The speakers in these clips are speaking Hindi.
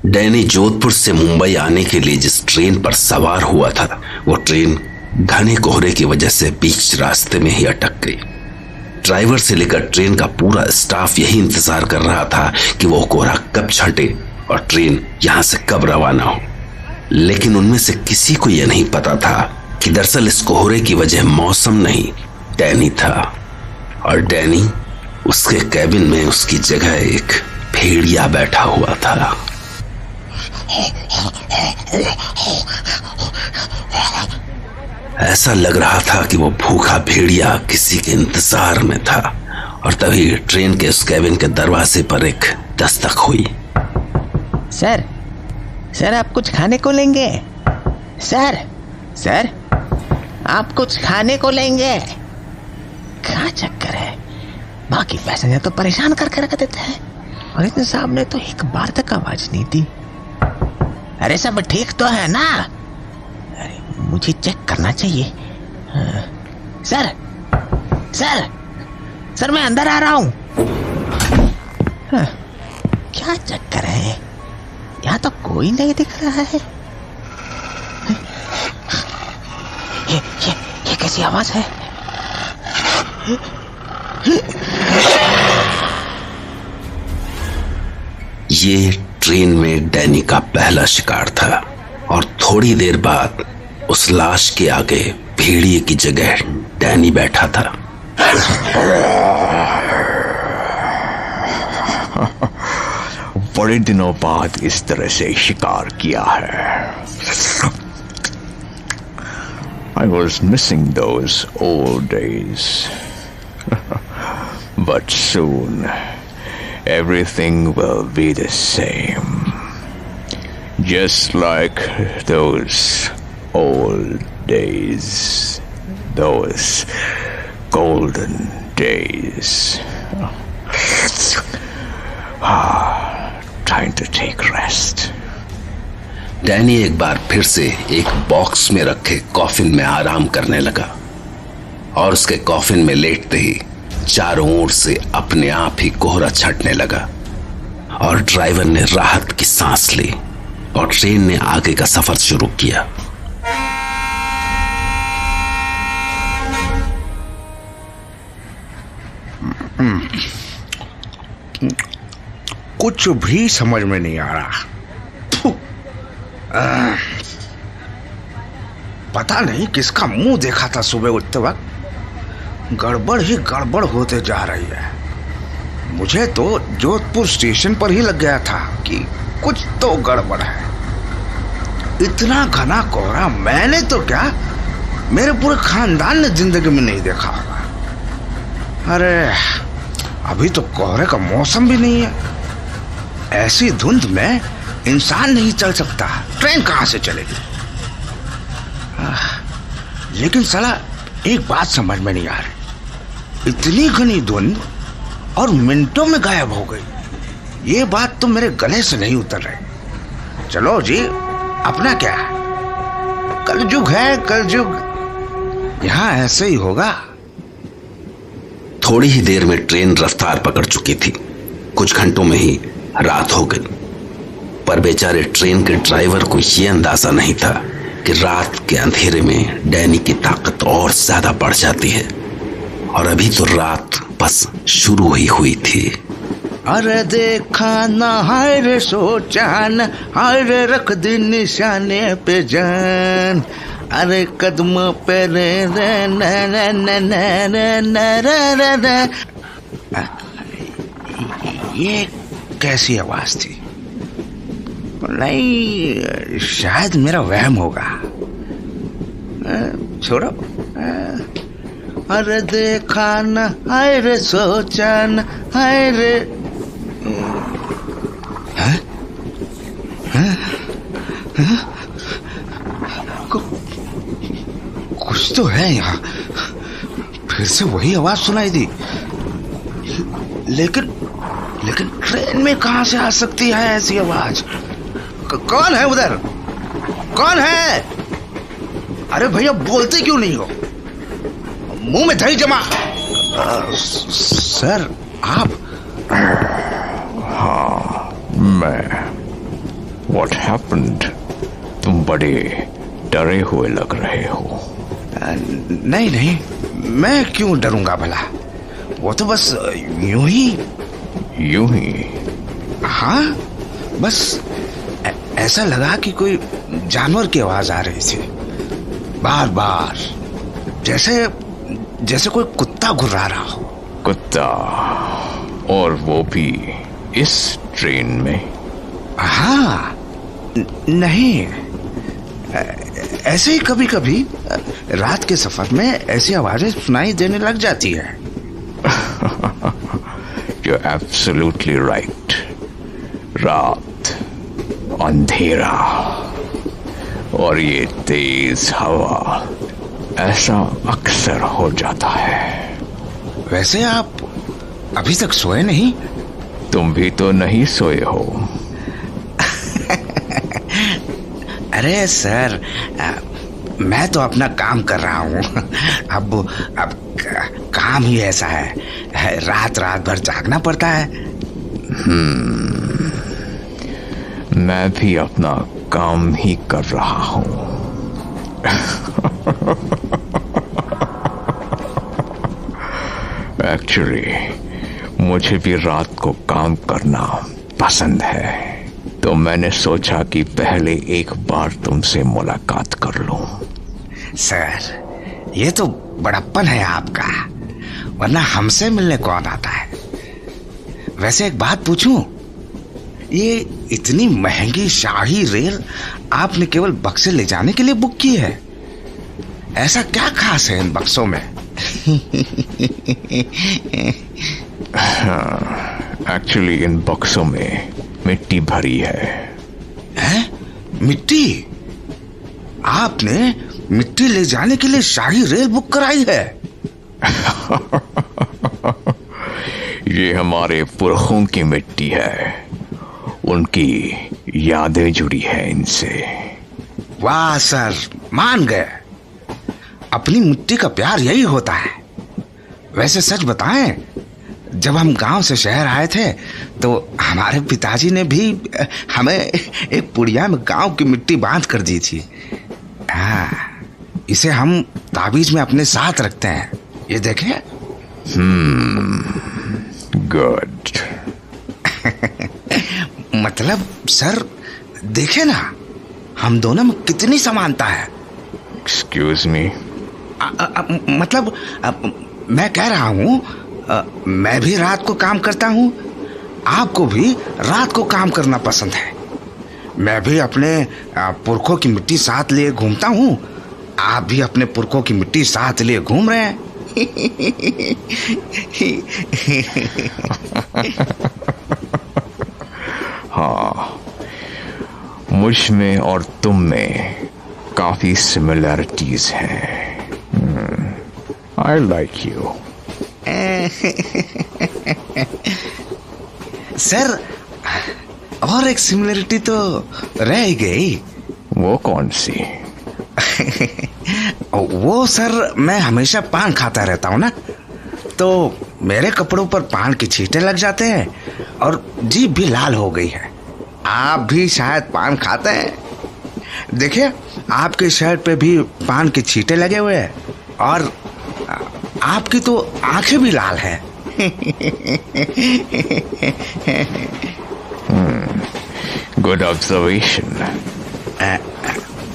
डैनी जोधपुर से मुंबई आने के लिए जिस ट्रेन पर सवार हुआ था, वो ट्रेन घने कोहरे की वजह से बीच रास्ते में ही अटक गई। ड्राइवर से लेकर ट्रेन का पूरा स्टाफ यही इंतजार कर रहा था कि वो कोहरा कब छटे और ट्रेन यहां से कब रवाना हो। लेकिन उनमें से किसी को यह नहीं पता था कि दरअसल इस कोहरे की वजह मौसम नहीं, डैनी था। और डैनी, उसके कैबिन में उसकी जगह एक भेड़िया बैठा हुआ था। ऐसा लग रहा था कि वो भूखा भेड़िया किसी के इंतजार में था। और तभी ट्रेन के उस कैबिन के दरवाजे पर एक दस्तक हुई। सर आप कुछ खाने को लेंगे? सर आप कुछ खाने को लेंगे? क्या चक्कर है, बाकी पैसेंजर तो परेशान करके रख देते हैं और इतने सामने तो एक बार तक आवाज नहीं दी। अरे सब ठीक तो है ना? अरे मुझे चेक करना चाहिए। सर मैं अंदर आ रहा हूं। क्या चक्कर है, यहाँ तो कोई नहीं दिख रहा है। ये कैसी आवाज है? ये ट्रेन में डैनी का पहला शिकार था और थोड़ी देर बाद उस लाश के आगे भेड़िए की जगह डैनी बैठा था। बड़े दिनों बाद इस तरह से शिकार किया है। I was missing those old days. But soon everything will be the same. Just like those old days. Those golden days. Time to take rest. Danny एक बार फिर से एक बॉक्स में रखे कॉफिन में आराम करने लगा और उसके कॉफिन में लेटते ही चारों ओर से अपने आप ही कोहरा छटने लगा और ड्राइवर ने राहत की सांस ली और ट्रेन ने आगे का सफर शुरू किया। कुछ भी समझ में नहीं आ रहा। पता नहीं किसका मुंह देखा था सुबह उठते वक्त। गड़बड़ ही गड़बड़ होते जा रही है। मुझे तो जोधपुर स्टेशन पर ही लग गया था कि कुछ तो गड़बड़ है। इतना घना कोहरा मैंने तो क्या, मेरे पूरे खानदान ने जिंदगी में नहीं देखा होगा। अरे अभी तो कोहरे का मौसम भी नहीं है। ऐसी धुंध में इंसान नहीं चल सकता, ट्रेन कहां से चलेगी? लेकिन साला एक बात समझ में नहीं आ रही, इतनी घनी धुंध और मिनटों में गायब हो गई। ये बात तो मेरे गले से नहीं उतर रही। चलो जी, अपना क्या है, कलयुग है कलयुग, यहां ऐसे ही होगा। थोड़ी ही देर में ट्रेन रफ्तार पकड़ चुकी थी। कुछ घंटों में ही रात हो गई, पर बेचारे ट्रेन के ड्राइवर को यह अंदाजा नहीं था कि रात के अंधेरे में डैनी की ताकत और ज्यादा बढ़ जाती है और अभी तो रात बस शुरू ही हुई थी। अरे देखा ना, हाय रे सोचा न, हाय रे रख दी निशाने पे जान, अरे कदम पे रे रे न न न न न न। ये कैसी आवाज थी? नहीं, शायद मेरा वहम होगा। छोड़ो। अरे देखा न, हाय रे सोचा न, हाय रे। कुछ तो है यहाँ। फिर से वही आवाज सुनाई दी। लेकिन ट्रेन में कहां से आ सकती है ऐसी आवाज? कौन है उधर? कौन है? अरे भैया बोलते क्यों नहीं हो? मुंह में दही जमा। सर आप? हाँ, मैं What happened? तुम बड़े डरे हुए लग रहे हो। नहीं नहीं, मैं क्यों डरूंगा भला, वो तो बस यूं ही। यूं ही? हाँ, बस ऐसा लगा कि कोई जानवर की आवाज आ रही थी बार बार, जैसे जैसे कोई कुत्ता घुर्रा रहा हो। कुत्ता? और वो भी इस ट्रेन में? हाँ, नहीं, ऐसे ही कभी कभी रात के सफर में ऐसी आवाजें सुनाई देने लग जाती है। You're absolutely right. रात, अंधेरा और ये तेज हवा, ऐसा अक्सर हो जाता है। वैसे आप अभी तक सोए नहीं? तुम भी तो नहीं सोए हो। अरे सर, मैं तो अपना काम कर रहा हूँ। अब काम ही ऐसा है, रात रात भर जागना पड़ता है। मैं भी अपना काम ही कर रहा हूँ। एक्चुअली मुझे भी रात को काम करना पसंद है, तो मैंने सोचा कि पहले एक बार तुमसे मुलाकात कर लूं। सर, ये तो बड़प्पन है आपका, वरना हमसे मिलने कौन आता है। वैसे एक बात पूछूं, ये इतनी महंगी शाही रेल आपने केवल बक्से ले जाने के लिए बुक की है? ऐसा क्या खास है इन बक्सों में? एक्चुअली इन बक्सों में मिट्टी भरी है। हैं? मिट्टी? आपने मिट्टी ले जाने के लिए शाही रेल बुक कराई है? ये हमारे पुरखों की मिट्टी है, उनकी यादें जुड़ी है इनसे। वाह सर, मान गए। अपनी मिट्टी का प्यार यही होता है। वैसे सच बताएं, जब हम गांव से शहर आए थे तो हमारे पिताजी ने भी हमें एक पुड़िया में गांव की मिट्टी बांध कर दी थी। हाँ, इसे हम ताबीज में अपने साथ रखते हैं, ये देखें। गुड। मतलब सर, देखे ना, हम दोनों में कितनी समानता है। Excuse me? मतलब मैं कह रहा हूँ, मैं भी रात को काम करता हूँ, आपको भी रात को काम करना पसंद है। मैं भी अपने पुरखों की मिट्टी साथ लिए घूमता हूँ, आप भी अपने पुरखों की मिट्टी साथ लिए घूम रहे हैं। हाँ, मुझ में और तुम में काफी सिमिलैरिटीज हैं। I like you. सर, और एक सिमिलरिटी तो रह ही गई। वो कौन सी? वो सर, मैं हमेशा पान खाता रहता हूँ ना, तो मेरे कपड़ों पर पान की छींटे लग जाते हैं और जीभ भी लाल हो गई है। आप भी शायद पान खाते हैं। देखिए, आपके शर्ट पे भी पान की छींटे लगे हुए हैं और आपकी तो आंखें भी लाल है। Good observation.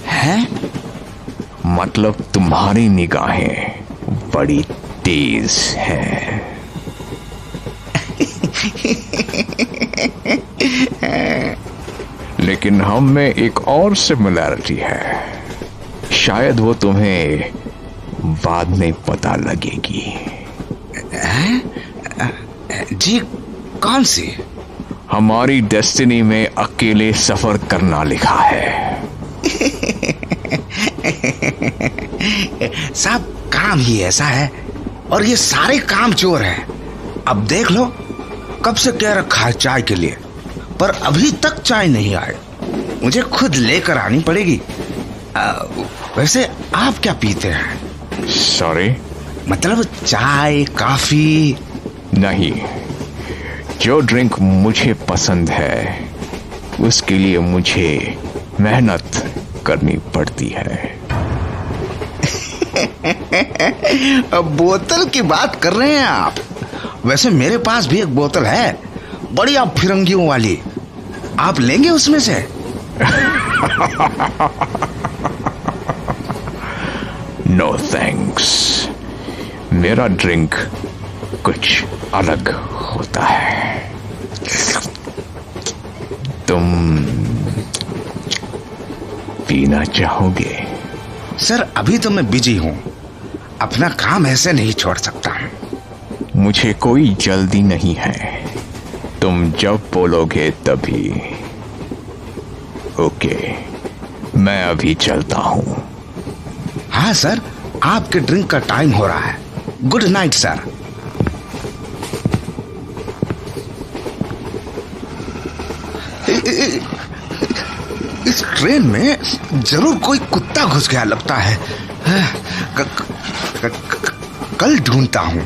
हैं? मतलब तुम्हारी निगाहें बड़ी तेज हैं। लेकिन हम में एक और सिमिलैरिटी है, शायद वो तुम्हें बाद में पता लगेगी। जी, कौन सी? हमारी डेस्टिनी में अकेले सफर करना लिखा है। साहब, काम ही ऐसा है और ये सारे काम चोर हैं। अब देख लो, कब से कह रखा है चाय के लिए, पर अभी तक चाय नहीं आई। मुझे खुद लेकर आनी पड़ेगी। वैसे आप क्या पीते हैं? सॉरी? मतलब चाय, कॉफी? नहीं, जो ड्रिंक मुझे पसंद है उसके लिए मुझे मेहनत करनी पड़ती है। अब बोतल की बात कर रहे हैं आप? वैसे मेरे पास भी एक बोतल है, बढ़िया फिरंगियों वाली। आप लेंगे उसमें से? नो थैंक्स, मेरा ड्रिंक कुछ अलग होता है। तुम पीना चाहोगे? सर अभी तो मैं बिजी हूं, अपना काम ऐसे नहीं छोड़ सकता। मुझे कोई जल्दी नहीं है, तुम जब बोलोगे तभी। ओके, मैं अभी चलता हूं। हाँ सर, आपके ड्रिंक का टाइम हो रहा है। Good night sir. इस ट्रेन में जरूर कोई कुत्ता घुस गया लगता है। कल ढूंढता हूं।